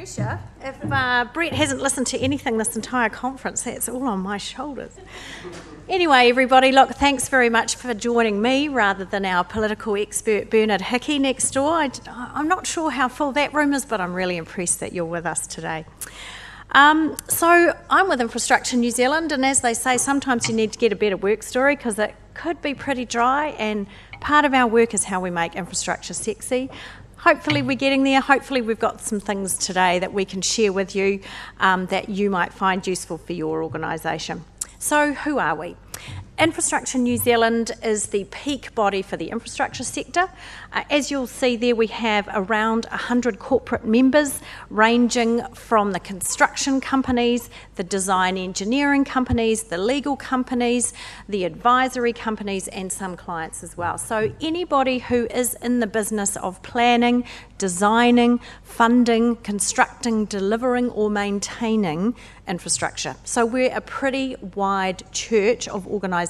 pressure. If Brett hasn't listened to anything this entire conference, that's all on my shoulders. Anyway, everybody, look, thanks very much for joining me rather than our political expert Bernard Hickey next door. I'm not sure how full that room is, but I'm really impressed that you're with us today. So I'm with Infrastructure New Zealand, and as they say, sometimes you need to get a better work story because it could be pretty dry, and part of our work is how we make infrastructure sexy. Hopefully we're getting there. Hopefully we've got some things today that we can share with you that you might find useful for your organisation. So who are we? Infrastructure New Zealand is the peak body for the infrastructure sector. As you'll see there, we have around 100 corporate members ranging from the construction companies, the design engineering companies, the legal companies, the advisory companies, and some clients as well. So anybody who is in the business of planning, designing, funding, constructing, delivering or maintaining infrastructure. So we're a pretty wide church of organisations,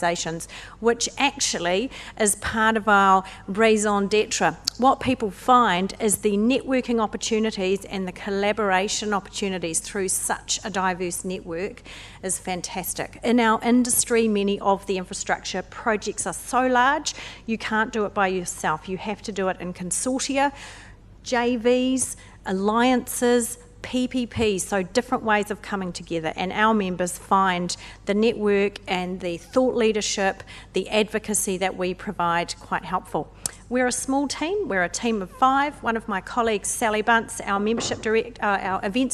which actually is part of our raison d'etre. What people find is the networking opportunities and the collaboration opportunities through such a diverse network is fantastic. In our industry, many of the infrastructure projects are so large, you can't do it by yourself. You have to do it in consortia, JVs, alliances, PPPs, so different ways of coming together, and our members find the network and the thought leadership, the advocacy that we provide quite helpful. We're a small team, we're a team of 5. One of my colleagues, Sally Bunce, our events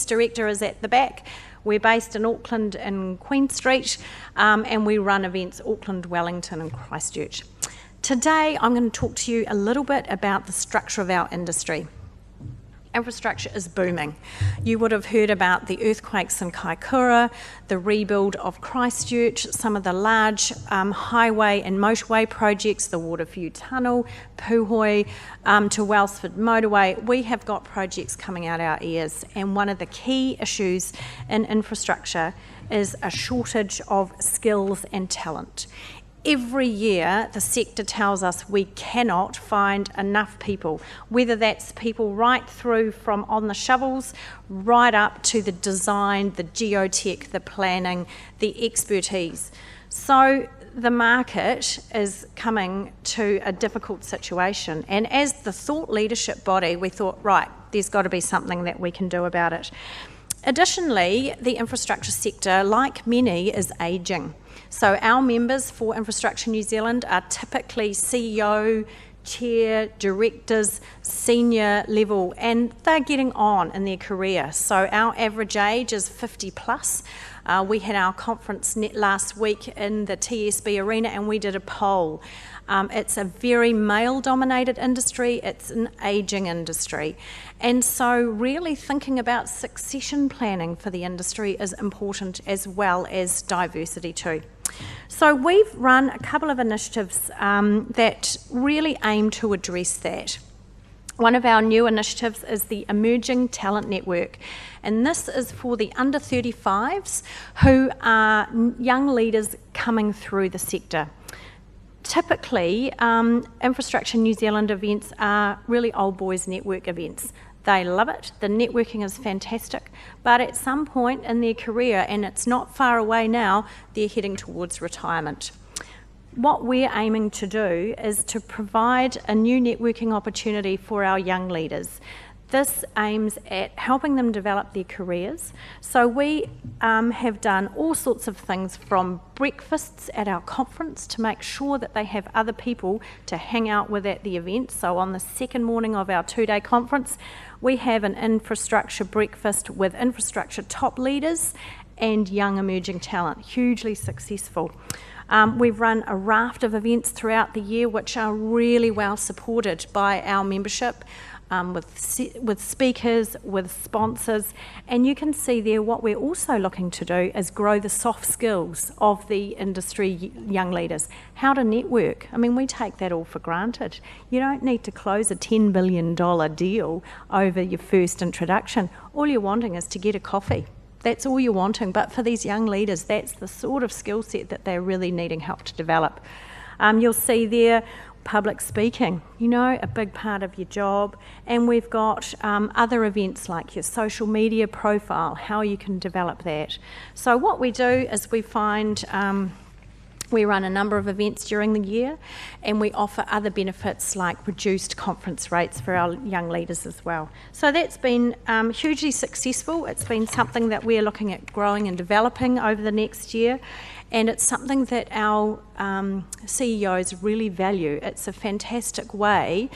director, is at the back. We're based in Auckland in Queen Street, and we run events Auckland, Wellington and Christchurch. Today I'm going to talk to you a little bit about the structure of our industry. Infrastructure is booming. You would have heard about the earthquakes in Kaikoura, the rebuild of Christchurch, some of the large highway and motorway projects, the Waterview Tunnel, Puhoi to Wellsford Motorway. We have got projects coming out our ears, and one of the key issues in infrastructure is a shortage of skills and talent. Every year, the sector tells us we cannot find enough people, whether that's people right through from on the shovels, right up to the design, the geotech, the planning, the expertise. So the market is coming to a difficult situation, and as the thought leadership body, we thought, right, there's got to be something that we can do about it. Additionally, the infrastructure sector, like many, is ageing. So our members for Infrastructure New Zealand are typically CEO, chair, directors, senior level, and they're getting on in their career. So our average age is 50 plus. We had our conference last week in the TSB arena and we did a poll. It's a very male-dominated industry, it's an ageing industry. And so really thinking about succession planning for the industry is important, as well as diversity too. So we've run a couple of initiatives that really aim to address that. One of our new initiatives is the Emerging Talent Network, and this is for the under 35s who are young leaders coming through the sector. Typically, Infrastructure New Zealand events are really old boys network events. They love it, the networking is fantastic, but at some point in their career, and it's not far away now, they're heading towards retirement. What we're aiming to do is to provide a new networking opportunity for our young leaders. This aims at helping them develop their careers. So we have done all sorts of things, from breakfasts at our conference to make sure that they have other people to hang out with at the event. So on the second morning of our 2-day conference, we have an infrastructure breakfast with infrastructure top leaders and young emerging talent, hugely successful. We've run a raft of events throughout the year which are really well supported by our membership, with speakers, with sponsors, and you can see there what we're also looking to do is grow the soft skills of the industry young leaders. How to network. I mean, we take that all for granted. You don't need to close a $10 billion deal over your first introduction. All you're wanting is to get a coffee. That's all you're wanting, but for these young leaders, that's the sort of skill set that they're really needing help to develop. You'll see there public speaking, you know, a big part of your job. And we've got other events like your social media profile, how you can develop that. So what we do is we find we run a number of events during the year, and we offer other benefits like reduced conference rates for our young leaders as well. So that's been hugely successful. It's been something that we're looking at growing and developing over the next year, and it's something that our CEOs really value. It's a fantastic way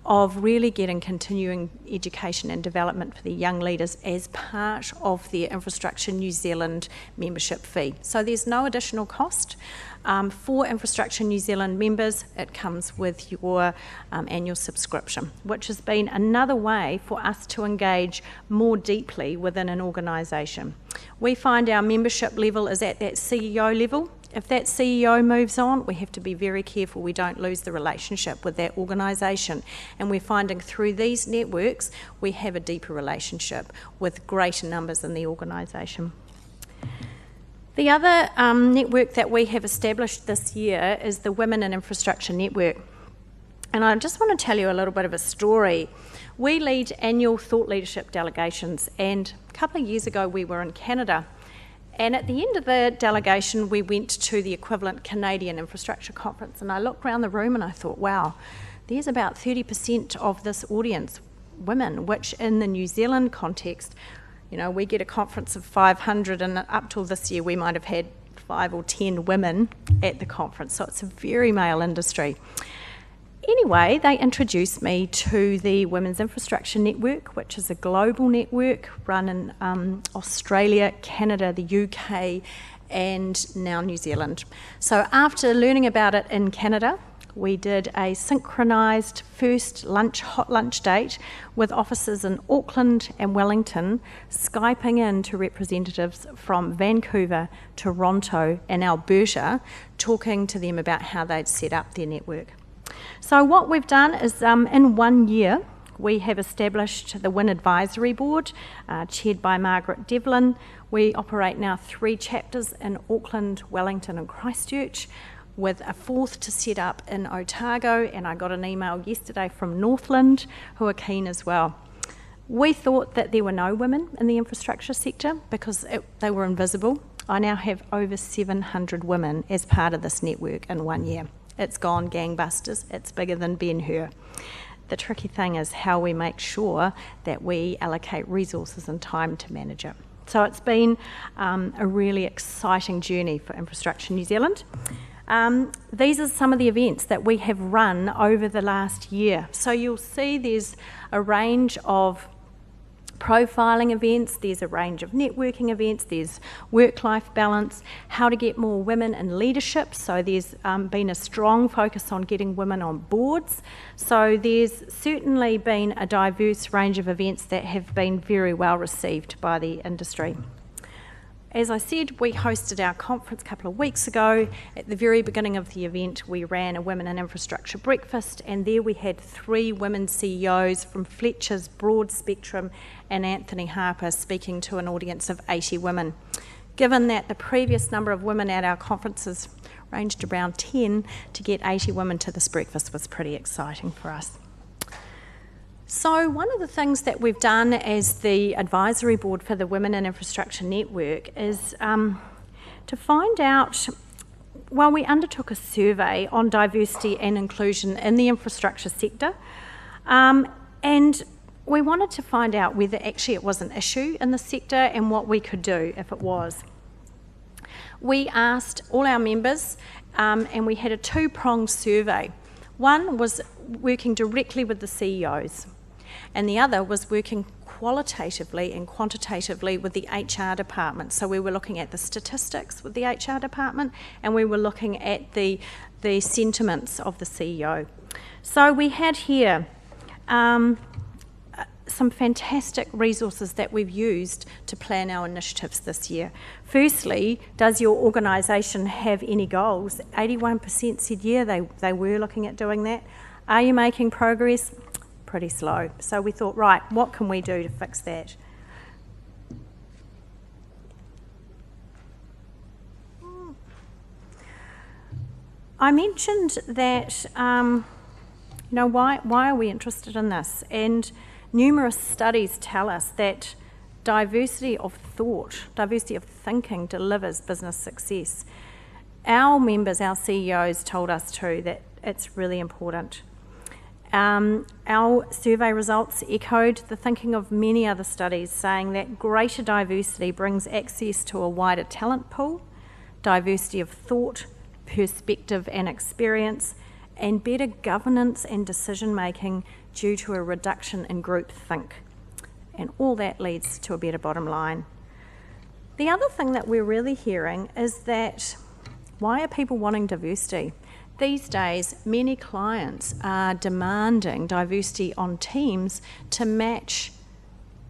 of really getting continuing education and development for the young leaders as part of their Infrastructure New Zealand membership fee. So there's no additional cost. For Infrastructure New Zealand members, it comes with your annual subscription, which has been another way for us to engage more deeply within an organisation. We find our membership level is at that CEO level. If that CEO moves on, we have to be very careful we don't lose the relationship with that organisation. And we're finding through these networks, we have a deeper relationship with greater numbers in the organisation. The other network that we have established this year is the Women in Infrastructure Network. And I just want to tell you a little bit of a story. We lead annual thought leadership delegations, and a couple of years ago we were in Canada. And at the end of the delegation, we went to the equivalent Canadian Infrastructure Conference, and I looked around the room and I thought, wow, there's about 30% of this audience women, which in the New Zealand context, you know, we get a conference of 500, and up till this year we might have had 5 or 10 women at the conference, so it's a very male industry. Anyway, they introduced me to the Women's Infrastructure Network, which is a global network run in Australia, Canada, the UK, and now New Zealand. So after learning about it in Canada, we did a synchronised first hot lunch date with offices in Auckland and Wellington, Skyping in to representatives from Vancouver, Toronto and Alberta, talking to them about how they'd set up their network. So what we've done is in 1 year, we have established the WIN Advisory Board, chaired by Margaret Devlin. We operate now 3 chapters in Auckland, Wellington and Christchurch, with a 4th to set up in Otago, and I got an email yesterday from Northland who are keen as well. We thought that there were no women in the infrastructure sector because they were invisible. I now have over 700 women as part of this network in 1 year. It's gone gangbusters. It's bigger than Ben-Hur. The tricky thing is how we make sure that we allocate resources and time to manage it. So it's been a really exciting journey for Infrastructure New Zealand. These are some of the events that we have run over the last year. So you'll see there's a range of profiling events, there's a range of networking events, there's work-life balance, how to get more women in leadership. So there's been a strong focus on getting women on boards. So there's certainly been a diverse range of events that have been very well received by the industry. As I said, we hosted our conference a couple of weeks ago. At the very beginning of the event, we ran a Women in Infrastructure breakfast, and there we had 3 women CEOs from Fletcher's Broad Spectrum and Anthony Harper speaking to an audience of 80 women. Given that the previous number of women at our conferences ranged around 10, to get 80 women to this breakfast was pretty exciting for us. So one of the things that we've done as the advisory board for the Women in Infrastructure Network is to find out, well, we undertook a survey on diversity and inclusion in the infrastructure sector, and we wanted to find out whether actually it was an issue in the sector and what we could do if it was. We asked all our members, and we had a 2-pronged survey. One was working directly with the CEOs, and the other was working qualitatively and quantitatively with the HR department. So we were looking at the statistics with the HR department, and we were looking at the sentiments of the CEO. So we had here some fantastic resources that we've used to plan our initiatives this year. Firstly, does your organisation have any goals? 81% said yeah, they were looking at doing that. Are you making progress? Pretty slow. So we thought, right, what can we do to fix that? I mentioned that why are we interested in this? And numerous studies tell us that diversity of thought, diversity of thinking delivers business success. Our members, our CEOs told us too that it's really important. Our survey results echoed the thinking of many other studies, saying that greater diversity brings access to a wider talent pool, diversity of thought, perspective and experience, and better governance and decision making due to a reduction in groupthink. And all that leads to a better bottom line. The other thing that we're really hearing is that why are people wanting diversity? These days, many clients are demanding diversity on teams to match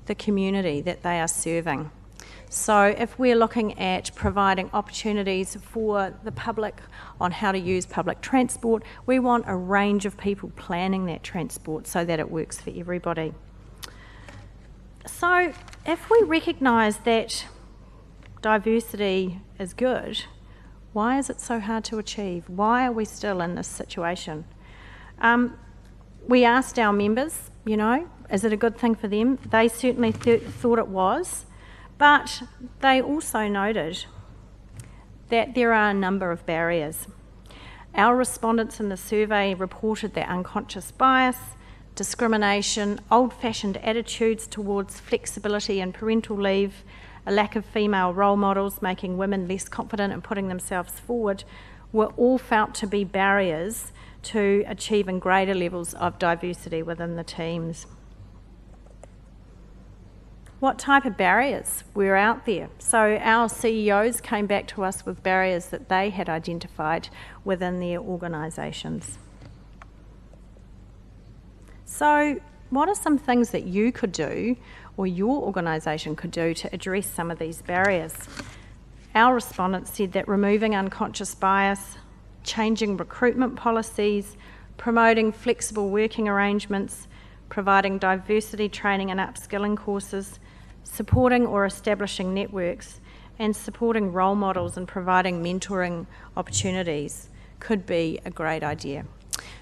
the community that they are serving. So if we're looking at providing opportunities for the public on how to use public transport, we want a range of people planning that transport so that it works for everybody. So if we recognise that diversity is good, why is it so hard to achieve? Why are we still in this situation? We asked our members, is it a good thing for them? They certainly thought it was, but they also noted that there are a number of barriers. Our respondents in the survey reported that unconscious bias, discrimination, old-fashioned attitudes towards flexibility and parental leave, a lack of female role models making women less confident in putting themselves forward were all felt to be barriers to achieving greater levels of diversity within the teams. What type of barriers were out there? So our CEOs came back to us with barriers that they had identified within their organisations. So what are some things that you could do or your organisation could do to address some of these barriers? Our respondents said that removing unconscious bias, changing recruitment policies, promoting flexible working arrangements, providing diversity training and upskilling courses, supporting or establishing networks, and supporting role models and providing mentoring opportunities could be a great idea.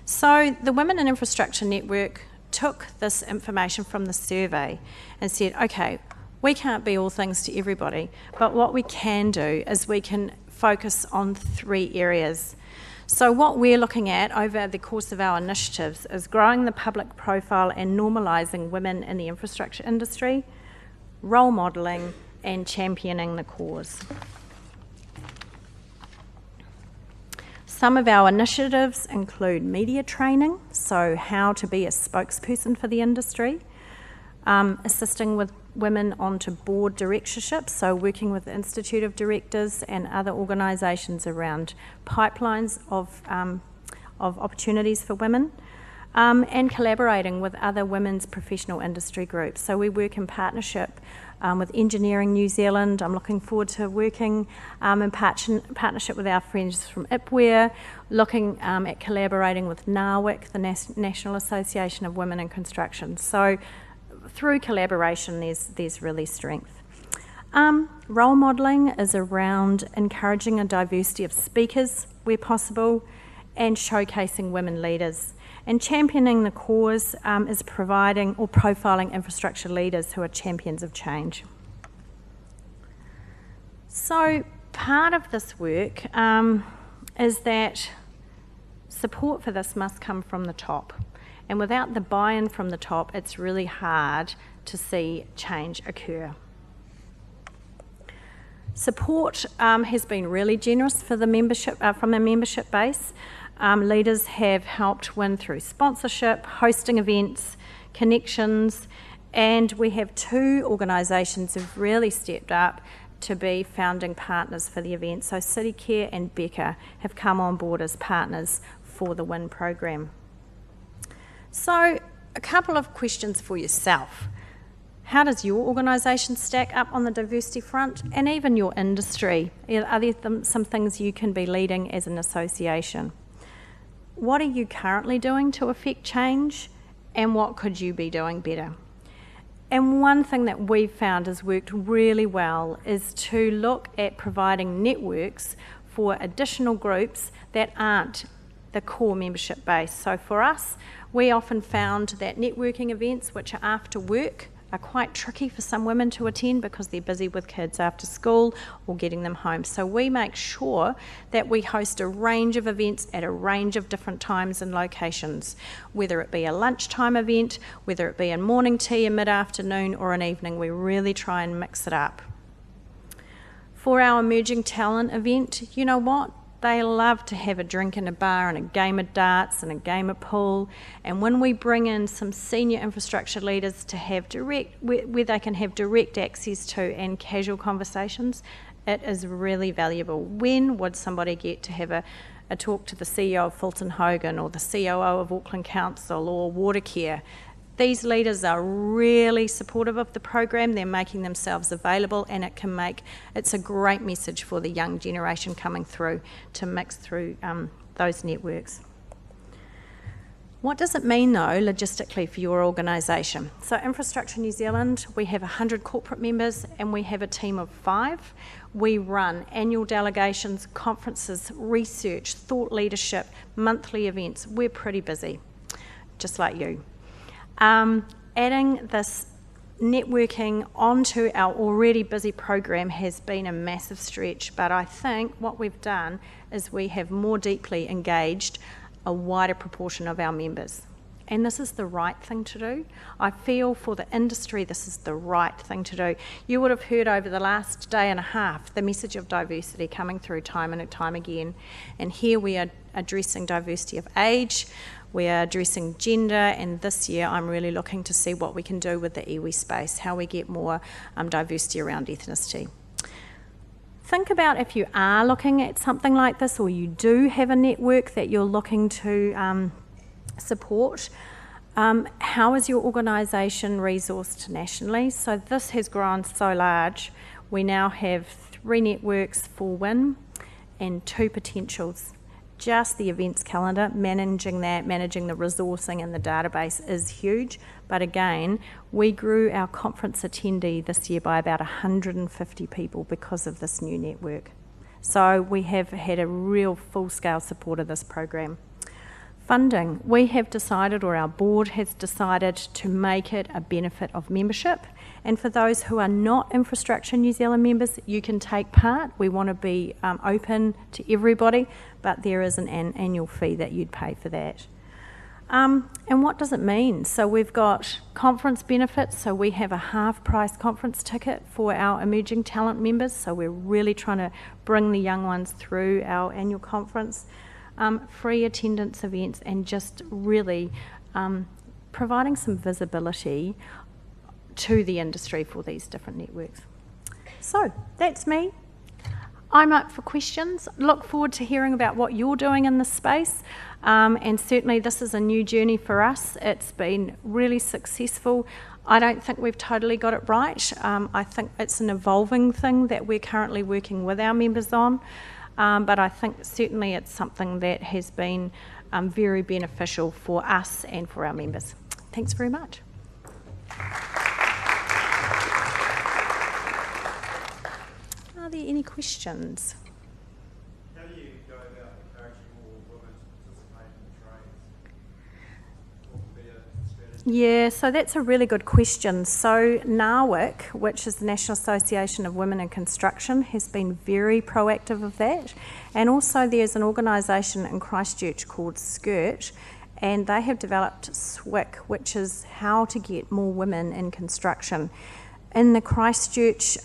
So the Women in Infrastructure Network took this information from the survey and said, okay, we can't be all things to everybody, but what we can do is we can focus on 3 areas. So what we're looking at over the course of our initiatives is growing the public profile and normalising women in the infrastructure industry, role modelling and championing the cause. Some of our initiatives include media training, so how to be a spokesperson for the industry, assisting with women onto board directorships, so working with the Institute of Directors and other organisations around pipelines of opportunities for women, and collaborating with other women's professional industry groups. So we work in partnership with Engineering New Zealand. I'm looking forward to working in partnership with our friends from IPWER, looking at collaborating with NAWIC, the National Association of Women in Construction. So through collaboration, there's really strength. Role modelling is around encouraging a diversity of speakers where possible and showcasing women leaders. And championing the cause is providing or profiling infrastructure leaders who are champions of change. So part of this work is that support for this must come from the top. And without the buy-in from the top, it's really hard to see change occur. Support has been really generous for the membership, from the membership base. Leaders have helped win through sponsorship, hosting events, connections, and we have 2 organisations who've really stepped up to be founding partners for the event. So CityCare and Becca have come on board as partners for the WIN program. So a couple of questions for yourself. How does your organisation stack up on the diversity front, and even your industry? Are there some things you can be leading as an association? What are you currently doing to affect change, and what could you be doing better? And one thing that we've found has worked really well is to look at providing networks for additional groups that aren't the core membership base. So for us, we often found that networking events, which are after work, are quite tricky for some women to attend because they're busy with kids after school or getting them home. So we make sure that we host a range of events at a range of different times and locations, whether it be a lunchtime event, whether it be a morning tea, a mid-afternoon or an evening. We really try and mix it up. For our emerging talent event, you know what? They love to have a drink in a bar and a game of darts and a game of pool. And when we bring in some senior infrastructure leaders to have where they can have direct access to and casual conversations, it is really valuable. When would somebody get to have a talk to the CEO of Fulton Hogan or the COO of Auckland Council or Watercare? These leaders are really supportive of the program. They're making themselves available, and it's a great message for the young generation coming through to mix through those networks. What does it mean, though, logistically for your organisation? So Infrastructure New Zealand, we have 100 corporate members and we have a team of 5. We run annual delegations, conferences, research, thought leadership, monthly events. We're pretty busy, just like you. Adding this networking onto our already busy program has been a massive stretch, but I think what we've done is we have more deeply engaged a wider proportion of our members. And this is the right thing to do. I feel for the industry this is the right thing to do. You would have heard over the last day and a half the message of diversity coming through time and time again. And here we are addressing diversity of age, we are addressing gender, and this year I'm really looking to see what we can do with the iwi space, how we get more diversity around ethnicity. Think about if you are looking at something like this, or you do have a network that you're looking to support. How is your organisation resourced nationally? So this has grown so large. We now have 3 networks for WIN and 2 potentials. Just the events calendar, managing the resourcing and the database is huge. But again, we grew our conference attendee this year by about 150 people because of this new network. So we have had a real full-scale support of this program. Funding, we have decided, or our board has decided, to make it a benefit of membership. And for those who are not Infrastructure New Zealand members, you can take part. We want to be open to everybody, but there is an annual fee that you'd pay for that. And what does it mean? So we've got conference benefits. So we have a half-price conference ticket for our emerging talent members. So we're really trying to bring the young ones through our annual conference. Free attendance events, and just really providing some visibility to the industry for these different networks. So that's me. I'm up for questions. Look forward to hearing about what you're doing in this space. And certainly this is a new journey for us. It's been really successful. I don't think we've totally got it right. I think it's an evolving thing that we're currently working with our members on. But I think certainly it's something that has been very beneficial for us and for our members. Thanks very much. Are there any questions? How do you go about encouraging more women to participate in the trades? What would be a strategy? Yeah, so that's a really good question. So NAWIC, which is the National Association of Women in Construction, has been very proactive of that. And also there's an organisation in Christchurch called SCIRT, and they have developed SWIC, which is how to get more women in construction. In the Christchurch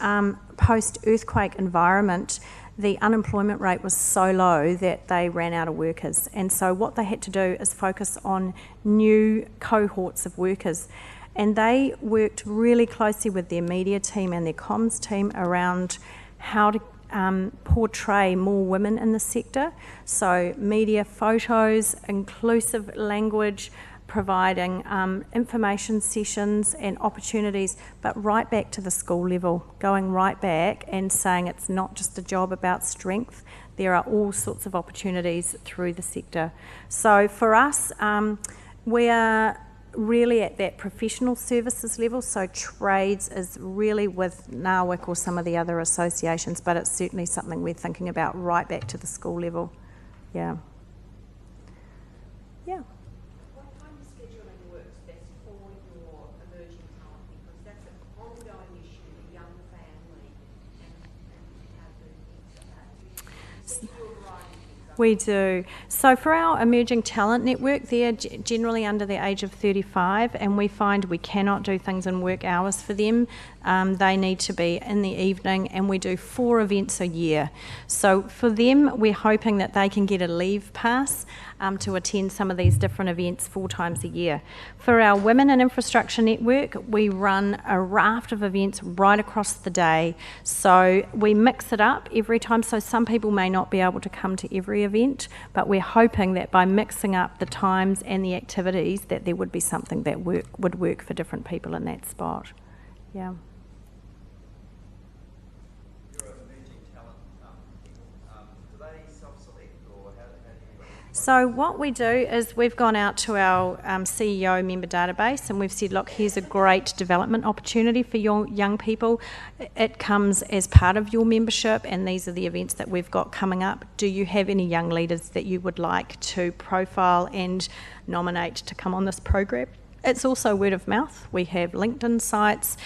post-earthquake environment, the unemployment rate was so low that they ran out of workers. And so what they had to do is focus on new cohorts of workers. And they worked really closely with their media team and their comms team around how to portray more women in the sector. So media photos, inclusive language, providing information sessions and opportunities, but right back to the school level, going right back and saying it's not just a job about strength. There are all sorts of opportunities through the sector. So for us, we are really at that professional services level, so trades is really with NAWIC or some of the other associations, but it's certainly something we're thinking about right back to the school level. Yeah. Yeah. What kind of scheduling works best for your emerging talent? Because that's an ongoing issue, a young family, and how do you do a variety of things? We do. So for our emerging talent network, they're generally under the age of 35, and we find we cannot do things in work hours for them. They need to be in the evening, and we do 4 events a year. So for them, we're hoping that they can get a leave pass to attend some of these different events 4 times a year. For our Women in Infrastructure network, we run a raft of events right across the day. So we mix it up every time. So some people may not be able to come to every event, but we're hoping that by mixing up the times and the activities, that there would be something that would work for different people in that spot. Yeah. So what we do is we've gone out to our CEO member database and we've said, look, here's a great development opportunity for your young people. It comes as part of your membership, and these are the events that we've got coming up. Do you have any young leaders that you would like to profile and nominate to come on this program? It's also word of mouth. We have LinkedIn sites.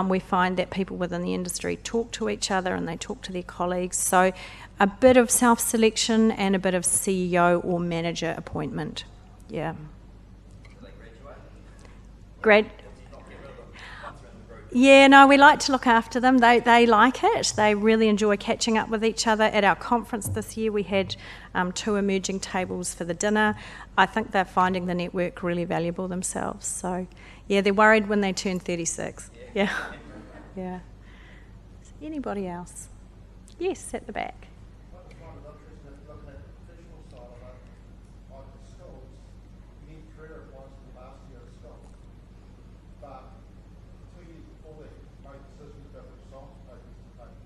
We find that people within the industry talk to each other and they talk to their colleagues. So a bit of self-selection and a bit of CEO or manager appointment. Yeah. Yeah, no, we like to look after them. They like it. They really enjoy catching up with each other. At our conference this year, we had 2 emerging tables for the dinner. I think they're finding the network really valuable themselves. So, yeah, they're worried when they turn 36. Yeah. Yeah. Anybody else? Yes, at the back. What I find it interesting is looking at the professional side of it, like the schools, you need career advice in the last year of school. But 2 years before that, you make decisions about which science papers to take.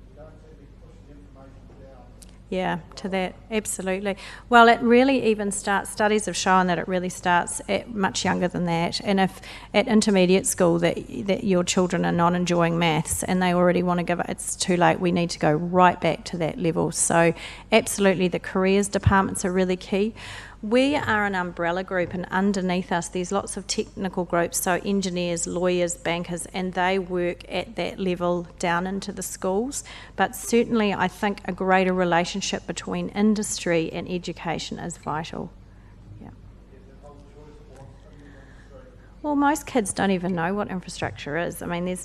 You don't seem to be pushing information down. Yeah, to that, absolutely. Well, it really even starts, studies have shown that it really starts at much younger than that. And if at intermediate school that your children are not enjoying maths and they already want to give it, it's too late. We need to go right back to that level. So absolutely, the careers departments are really key. We are an umbrella group, and underneath us there's lots of technical groups, so engineers, lawyers, bankers, and they work at that level down into the schools. But certainly I think a greater relationship between industry and education is vital. Yeah. Well, most kids don't even know what infrastructure is. I mean,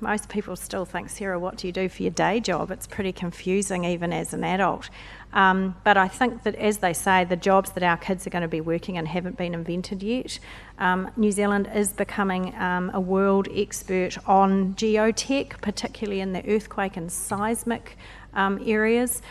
most people still think, Sarah, what do you do for your day job? It's pretty confusing even as an adult. But I think that, as they say, the jobs that our kids are going to be working in haven't been invented yet. New Zealand is becoming a world expert on geotech, particularly in the earthquake and seismic areas.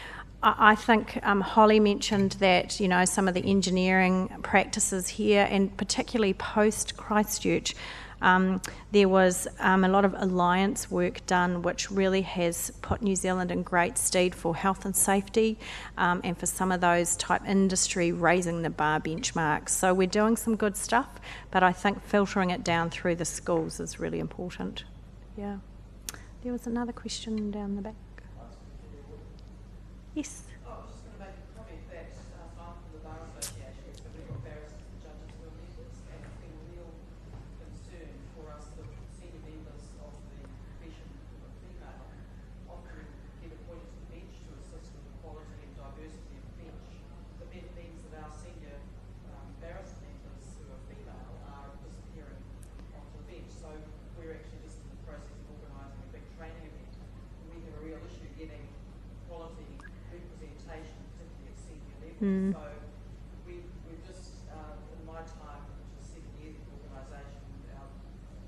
I think Holly mentioned that, you know, some of the engineering practices here, and particularly post-Christchurch, there was a lot of alliance work done, which really has put New Zealand in great stead for health and safety, and for some of those type industry raising the bar benchmarks. So we're doing some good stuff, but I think filtering it down through the schools is really important. Yeah. There was another question down the back. Yes. I was just going to make a comment that I'm from the Bar Association, so we've got barristers and judges who are members, and it's been a real concern for us that senior members of the profession who are female often get appointed to the bench to assist with the quality and diversity of the bench. But then it means that our senior barrister members who are female are disappearing onto the bench. So we're actually just in the process of organising a big training event. We have a real issue getting quality representation, particularly at senior level. So we've just, in my time, which is 7 years of organisation, our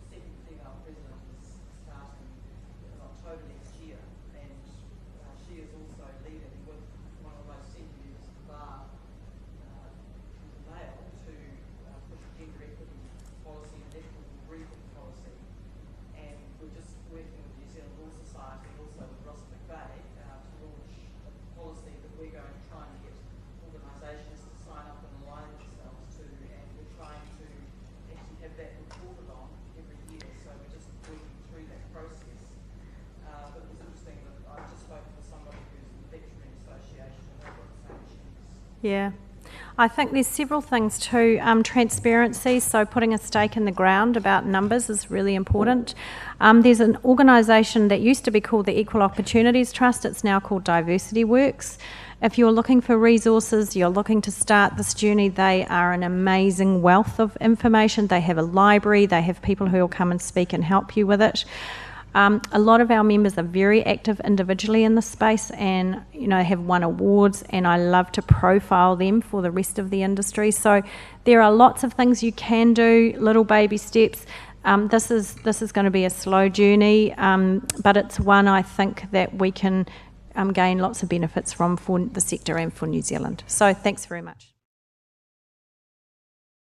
second female president is starting in October next year, and she is also leading with one of the most senior members of the bar, male, to push gender equity policy and equitable briefing policy. And we're just working with New Zealand Law Society, also with Ross McVeigh, to launch a policy that we're going to try and get organisations to sign up and align themselves to, and we're trying to actually have that reported on every year. So we're just working through that process. But it was interesting that I've just spoken to somebody who's in the Veterinary Association, and they've got the same issues. Yeah. I think there's several things too. Transparency, so putting a stake in the ground about numbers is really important. There's an organisation that used to be called the Equal Opportunities Trust, it's now called Diversity Works. If you're looking for resources, you're looking to start this journey, they are an amazing wealth of information. They have a library, they have people who will come and speak and help you with it. A lot of our members are very active individually in this space and, you know, have won awards, and I love to profile them for the rest of the industry. So there are lots of things you can do, little baby steps. This is going to be a slow journey, but it's one I think that we can gain lots of benefits from for the sector and for New Zealand. So thanks very much.